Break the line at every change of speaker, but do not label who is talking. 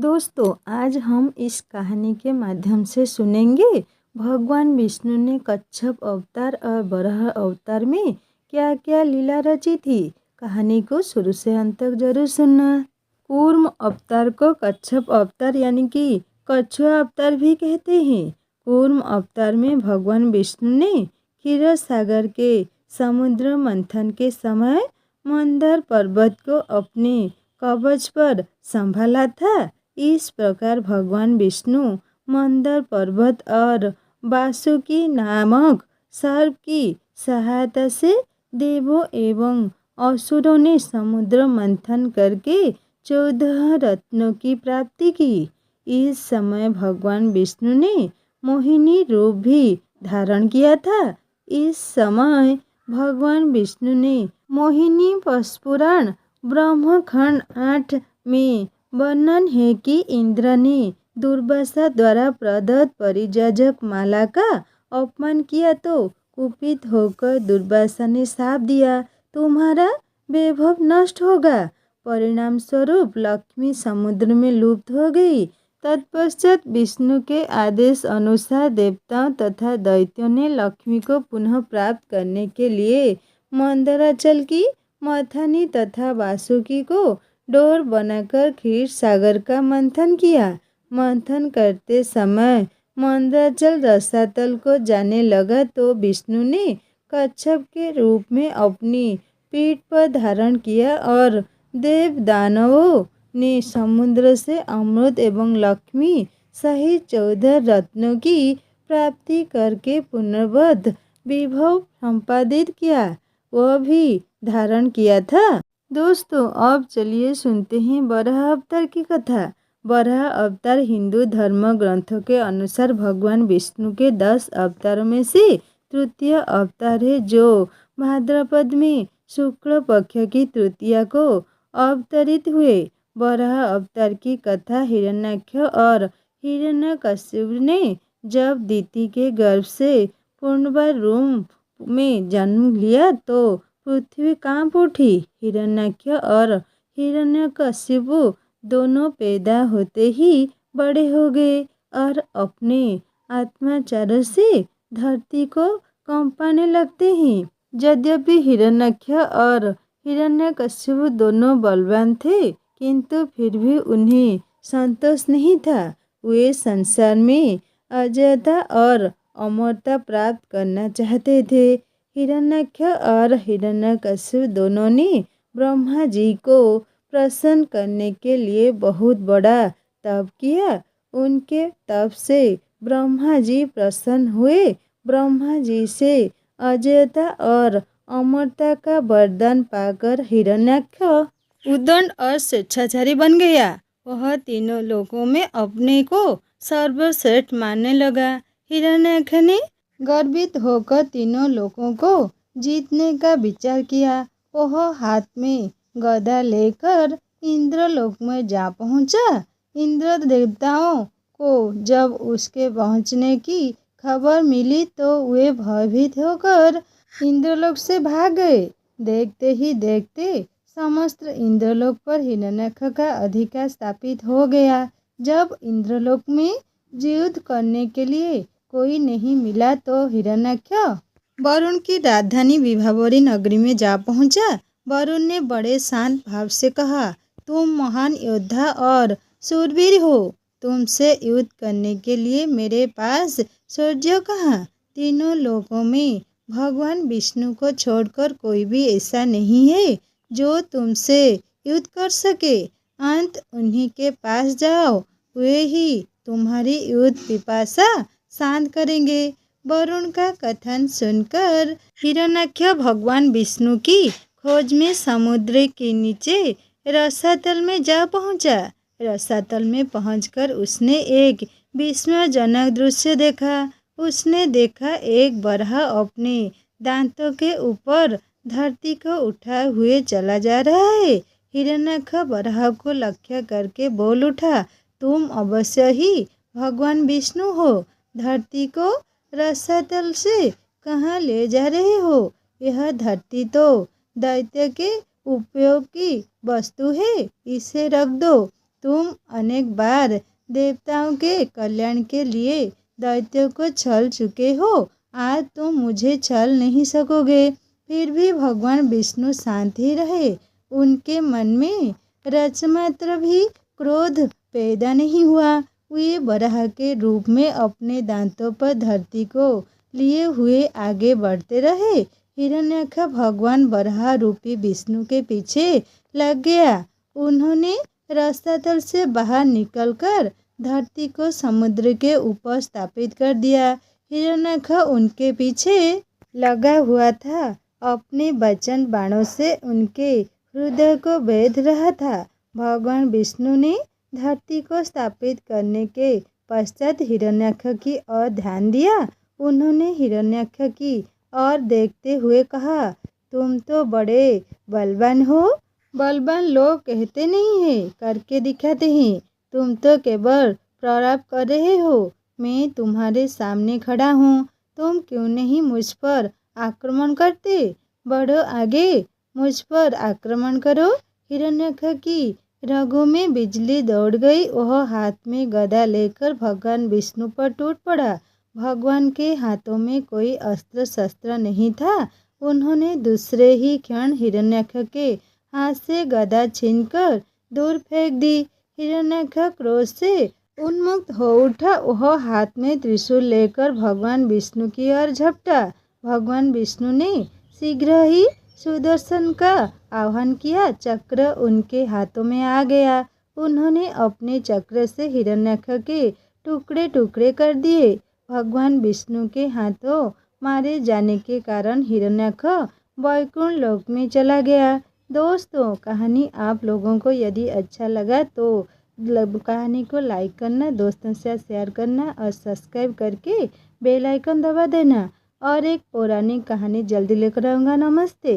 दोस्तों, आज हम इस कहानी के माध्यम से सुनेंगे भगवान विष्णु ने कच्छप अवतार और वराह अवतार में क्या क्या लीला रची थी। कहानी को शुरू से अंत तक जरूर सुनना। कूर्म अवतार को कच्छप अवतार यानी कि कछुआ अवतार भी कहते हैं। कूर्म अवतार में भगवान विष्णु ने क्षीर सागर के समुद्र मंथन के समय मंदर पर्वत को अपने कवच पर संभाला था। इस प्रकार भगवान विष्णु मंदर पर्वत और वासुकी नामक सर्प की सहायता से देवों एवं असुरों ने समुद्र मंथन करके 14 रत्नों की प्राप्ति की। इस समय भगवान विष्णु ने मोहिनी रूप भी धारण किया था। इस समय भगवान विष्णु ने मोहिनी पशुपुराण ब्रह्मखंड 8 में वर्णन है कि इंद्र ने दुर्वासा द्वारा प्रदत्त परिजाजक माला का अपमान किया तो कुपित होकर दुर्वासा ने शाप दिया, तुम्हारा वैभव नष्ट होगा। परिणाम स्वरूप लक्ष्मी समुद्र में लुप्त हो गई। तत्पश्चात विष्णु के आदेश अनुसार देवताओं तथा दैत्यों ने लक्ष्मी को पुनः प्राप्त करने के लिए मंदराचल की मथानी तथा वासुकी को डोर बनाकर क्षीर सागर का मंथन किया। मंथन करते समय मंदराचल रसातल को जाने लगा तो विष्णु ने कच्छप के रूप में अपनी पीठ पर धारण किया और देव दानवों ने समुद्र से अमृत एवं लक्ष्मी सहित 14 रत्नों की प्राप्ति करके पुनर्वध विभव संपादित किया। वह भी धारण किया था। दोस्तों, अब चलिए सुनते हैं वराह अवतार की कथा। वराह अवतार हिंदू धर्म ग्रंथों के अनुसार भगवान विष्णु के 10 अवतारों में से तृतीय अवतार है, जो भाद्रपद में शुक्ल पक्ष की तृतीया को अवतरित हुए। वराह अवतार की कथा हिरण्याक्ष और हिरण्यकशिपु ने जब दिति के गर्भ से पूर्णबार रूप में जन्म लिया तो पृथ्वी कांप उठी। हिरण्याक्ष और हिरण्यकशिपु दोनों पैदा होते ही बड़े हो गए और अपने अत्याचारों से धरती को कंपाने लगते हैं। यद्यपि हिरण्याक्ष और हिरण्यकशिपु दोनों बलवान थे, किंतु फिर भी उन्हें संतोष नहीं था। वे संसार में अजयता और अमरता प्राप्त करना चाहते थे। हिरण्याक्ष और हिरण्यकशिपु दोनों ने ब्रह्मा जी को प्रसन्न करने के लिए बहुत बड़ा तप किया। उनके तप से ब्रह्मा जी प्रसन्न हुए। ब्रह्मा जी से अजयता और अमरता का वरदान पाकर हिरण्याक्ष उद्दंड और स्वेच्छाचारी बन गया। वह तीनों लोकों में अपने को सर्वश्रेष्ठ मानने लगा। हिरण्याक्ष ने गर्वित होकर तीनों लोकों को जीतने का विचार किया। वह हाथ में गदा लेकर इंद्रलोक में जा पहुंचा। इंद्र देवताओं को जब उसके पहुंचने की खबर मिली तो वे भयभीत होकर इंद्रलोक से भाग गए। देखते ही देखते समस्त इंद्रलोक पर हिरण्याक्ष का अधिकार स्थापित हो गया। जब इंद्रलोक में युद्ध करने के लिए कोई नहीं मिला तो हिरण्याक्ष वरुण की राजधानी विभावरी नगरी में जा पहुंचा। वरुण ने बड़े शांत भाव से कहा, तुम महान योद्धा और शूरवीर हो। तुमसे युद्ध करने के लिए मेरे पास शौर्य कहाँ। तीनों लोकों में भगवान विष्णु को छोड़कर कोई भी ऐसा नहीं है जो तुमसे युद्ध कर सके। अंत उन्हीं के पास जाओ, वे ही तुम्हारी युद्ध पिपासा शांत करेंगे। वरुण का कथन सुनकर हिरण्याक्ष भगवान विष्णु की खोज में समुद्र के नीचे रसातल में जा पहुंचा। रसातल में पहुंचकर उसने एक विस्मयजनक दृश्य देखा। उसने देखा एक बराह अपने दांतों के ऊपर धरती को उठाए हुए चला जा रहा है। हिरण्याक्ष बराह को लक्ष्य करके बोल उठा, तुम अवश्य ही भगवान विष्णु हो। धरती को रसातल से कहाँ ले जा रहे हो? यह धरती तो दैत्य के उपयोग की वस्तु है, इसे रख दो। तुम अनेक बार देवताओं के कल्याण के लिए दैत्यों को छल चुके हो, आज तुम मुझे छल नहीं सकोगे। फिर भी भगवान विष्णु शांत ही रहे। उनके मन में रचमात्र भी क्रोध पैदा नहीं हुआ। वे वराह के रूप में अपने दांतों पर धरती को लिए हुए आगे बढ़ते रहे। हिरण्यक्ष भगवान वराह रूपी विष्णु के पीछे लग गया। उन्होंने रसातल से बाहर निकलकर धरती को समुद्र के ऊपर स्थापित कर दिया। हिरण्यक्ष उनके पीछे लगा हुआ था, अपने वचन बाणों से उनके हृदय को भेद रहा था। भगवान विष्णु ने धरती को स्थापित करने के पश्चात हिरण्यक्ष की ओर ध्यान दिया। उन्होंने हिरण्यक्ष की ओर देखते हुए कहा, तुम तो बड़े बलवान हो। बलवान लोग कहते नहीं हैं, करके दिखाते हैं। तुम तो केवल प्रलाप कर रहे हो। मैं तुम्हारे सामने खड़ा हूँ, तुम क्यों नहीं मुझ पर आक्रमण करते? बढ़ो आगे, मुझ पर आक्रमण करो। हिरण्यक्ष की रगों में बिजली दौड़ गई। वह हाथ में गदा लेकर भगवान विष्णु पर टूट पड़ा। भगवान के हाथों में कोई अस्त्र शस्त्र नहीं था। उन्होंने दूसरे ही क्षण हिरण्यक्ष के हाथ से गदा छीनकर दूर फेंक दी। हिरण्यक्ष क्रोध से उन्मुक्त हो उठा। वह हाथ में त्रिशूल लेकर भगवान विष्णु की ओर झपटा। भगवान विष्णु ने शीघ्र ही सुदर्शन का आह्वान किया। चक्र उनके हाथों में आ गया। उन्होंने अपने चक्र से हिरण्यक्ष के टुकड़े टुकड़े कर दिए। भगवान विष्णु के हाथों मारे जाने के कारण हिरण्यक्ष वैकुंठ लोक में चला गया। दोस्तों, कहानी आप लोगों को यदि अच्छा लगा तो कहानी को लाइक करना, दोस्तों से शेयर करना और सब्सक्राइब करके बेल आइकन दबा देना। और एक पौराणिक कहानी जल्दी लेकर आऊँगा। नमस्ते।